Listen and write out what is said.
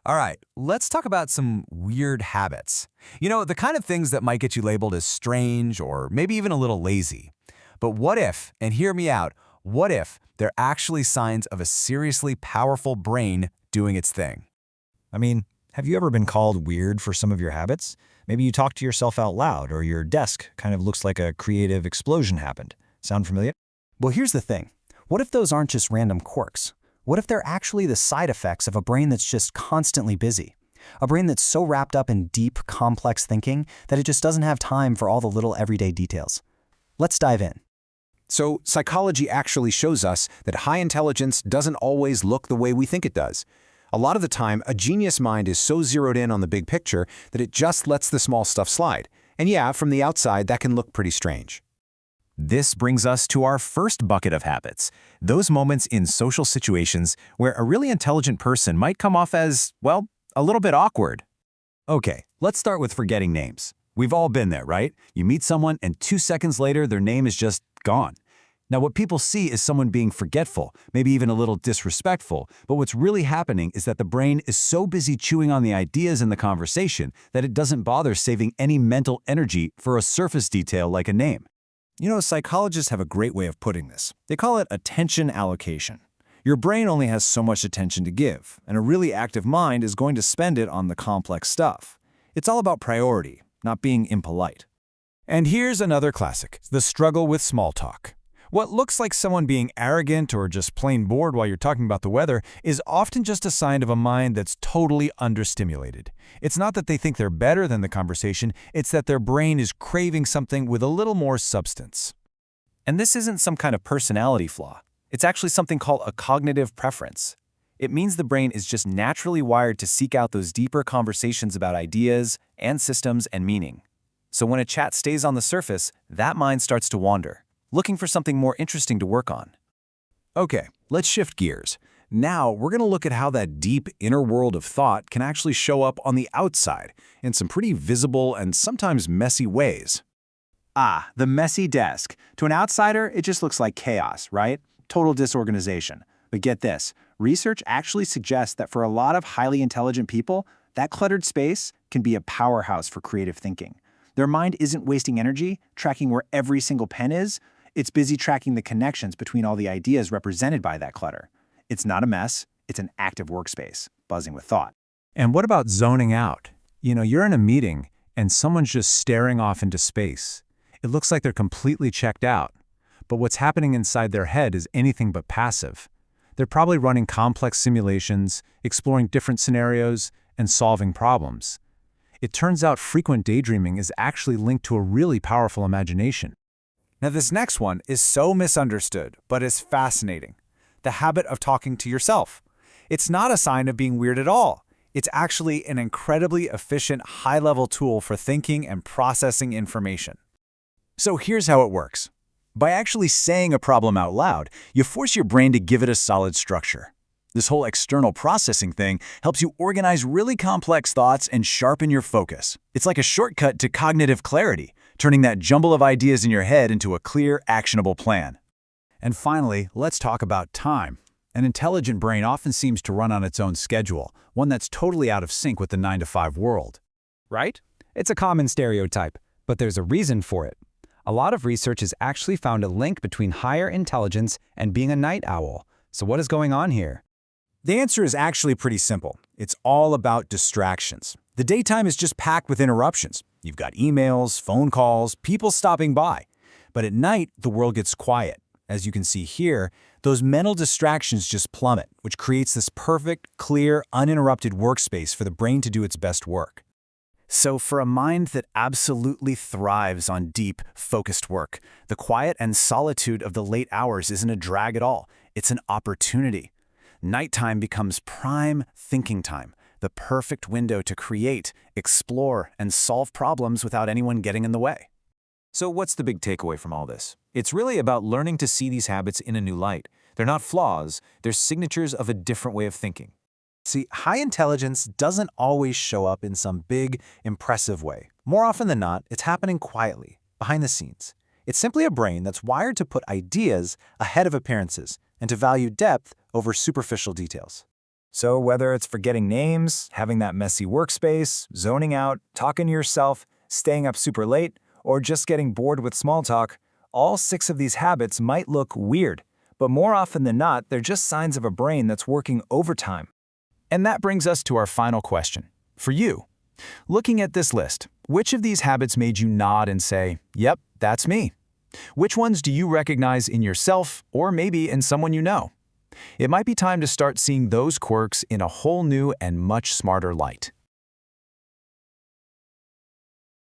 All right, let's talk about some weird habits. The kind of things that might get you labeled as strange or maybe even a little lazy. But what if, and hear me out, what if they're actually signs of a seriously powerful brain doing its thing? I mean, have you ever been called weird for some of your habits? Maybe you talk to yourself out loud, or your desk kind of looks like a creative explosion happened. Sound familiar? Well, here's the thing. What if those aren't just random quirks? What if they're actually the side effects of a brain that's just constantly busy? A brain that's so wrapped up in deep, complex thinking that it just doesn't have time for all the little everyday details. Let's dive in. So, psychology actually shows us that high intelligence doesn't always look the way we think it does. A lot of the time, a genius mind is so zeroed in on the big picture that it just lets the small stuff slide. And yeah, from the outside, that can look pretty strange. This brings us to our first bucket of habits, those moments in social situations where a really intelligent person might come off as, well, a little bit awkward. Okay, let's start with forgetting names. We've all been there, right? You meet someone and 2 seconds later, their name is just gone. Now, what people see is someone being forgetful, maybe even a little disrespectful, but what's really happening is that the brain is so busy chewing on the ideas in the conversation that it doesn't bother saving any mental energy for a surface detail like a name. Psychologists have a great way of putting this. They call it attention allocation. Your brain only has so much attention to give, and a really active mind is going to spend it on the complex stuff. It's all about priority, not being impolite. And here's another classic, the struggle with small talk. What looks like someone being arrogant or just plain bored while you're talking about the weather is often just a sign of a mind that's totally understimulated. It's not that they think they're better than the conversation, it's that their brain is craving something with a little more substance. And this isn't some kind of personality flaw. It's actually something called a cognitive preference. It means the brain is just naturally wired to seek out those deeper conversations about ideas and systems and meaning. So when a chat stays on the surface, that mind starts to wander, looking for something more interesting to work on. Okay, let's shift gears. Now, we're going to look at how that deep inner world of thought can actually show up on the outside in some pretty visible and sometimes messy ways. The messy desk. To an outsider, it just looks like chaos, right? Total disorganization. But get this, research actually suggests that for a lot of highly intelligent people, that cluttered space can be a powerhouse for creative thinking. Their mind isn't wasting energy tracking where every single pen is. It's busy tracking the connections between all the ideas represented by that clutter. It's not a mess, it's an active workspace, buzzing with thought. And what about zoning out? You're in a meeting and someone's just staring off into space. It looks like they're completely checked out. But what's happening inside their head is anything but passive. They're probably running complex simulations, exploring different scenarios, and solving problems. It turns out frequent daydreaming is actually linked to a really powerful imagination. Now this next one is so misunderstood, but is fascinating. The habit of talking to yourself. It's not a sign of being weird at all. It's actually an incredibly efficient, high-level tool for thinking and processing information. So here's how it works. By actually saying a problem out loud, you force your brain to give it a solid structure. This whole external processing thing helps you organize really complex thoughts and sharpen your focus. It's like a shortcut to cognitive clarity, turning that jumble of ideas in your head into a clear, actionable plan. And finally, let's talk about time. An intelligent brain often seems to run on its own schedule, one that's totally out of sync with the 9-to-5 world. Right? It's a common stereotype, but there's a reason for it. A lot of research has actually found a link between higher intelligence and being a night owl. So what is going on here? The answer is actually pretty simple. It's all about distractions. The daytime is just packed with interruptions. You've got emails, phone calls, people stopping by. But at night, the world gets quiet. As you can see here, those mental distractions just plummet, which creates this perfect, clear, uninterrupted workspace for the brain to do its best work. So for a mind that absolutely thrives on deep, focused work, the quiet and solitude of the late hours isn't a drag at all. It's an opportunity. Nighttime becomes prime thinking time, the perfect window to create, explore, and solve problems without anyone getting in the way. So what's the big takeaway from all this? It's really about learning to see these habits in a new light. They're not flaws, they're signatures of a different way of thinking. See, high intelligence doesn't always show up in some big, impressive way. More often than not, it's happening quietly, behind the scenes. It's simply a brain that's wired to put ideas ahead of appearances and to value depth over superficial details. So whether it's forgetting names, having that messy workspace, zoning out, talking to yourself, staying up super late, or just getting bored with small talk, all 6 of these habits might look weird, but more often than not, they're just signs of a brain that's working overtime. And that brings us to our final question. For you, looking at this list, which of these habits made you nod and say, "Yep, that's me"? Which ones do you recognize in yourself or maybe in someone you know? It might be time to start seeing those quirks in a whole new and much smarter light.